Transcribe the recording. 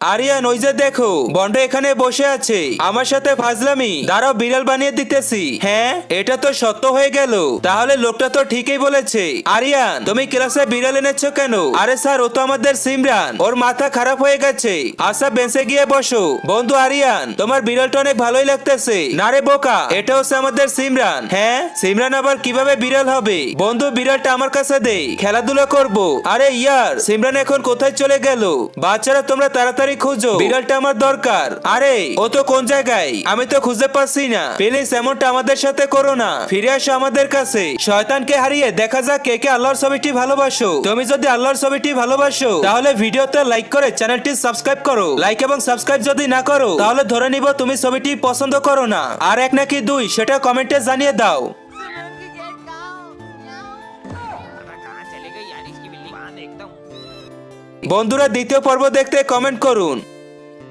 আরিয়ান ওই যে দেখো বন্ড এখানে বসে আছে আমার সাথে ফাজলামি। দাঁড়াও বিড়াল বানিয়ে দিতেছি। হ্যাঁ এটা তো সত্য হয়ে গেল, তাহলে লোকটা তো ঠিকই বলেছে। আরিয়ান তুমি ক্লাসে বিড়াল এনেছো কেন? আরে স্যার ও তো আমাদের সিমরান, ওর মাথা খারাপ হয়ে গেছে। আচ্ছা বেঁচে গিয়ে বসো। বন্ধু আরিয়ান তোমার বিড়ালটা অনেক ভালোই লাগতেছে। না রে বোকা, এটা হচ্ছে আমাদের সিমরান। হ্যাঁ সিমরান আবার কিভাবে বিড়াল হবে? বন্ধু বিড়ালটা আমার কাছে দে, খেলাধুলা করব। আরে ইয়ার সিমরান এখন কোথায় চলে গেল? বাচ্চারা তোমরা তাড়াতাড়ি খুঁজো, বিড়ালটা আমার দরকার। আরে ও তো কোন জায়গায়, আমি তো খুঁজে পাচ্ছি না। প্লিজ এমনটা আমাদের সাথে করো না, ফিরে আসো আমাদের কাছে। শয়তানকে হারিয়ে দেখা যাক কে কে আল্লাহর ছবিটি ভালোবাসো। তুমি যদি আল্লাহর ছবিটি ভালোবাসো তাহলে ভিডিওতে লাইক করে চ্যানেলটি সাবস্ক্রাইব করো। লাইক এবং সাবস্ক্রাইব যদি না করো তাহলে ধরে নিব তুমি ছবিটি পছন্দ করো না। আর এক নাকি দুই সেটা কমেন্টে জানিয়ে দাও। सिमरन की गेट कहाँ हो? कहाँ चले गई यार इसकी बिल्ली? वहाँ देखता हूँ। বন্ধুরা দ্বিতীয় পর্ব দেখতে কমেন্ट করুন।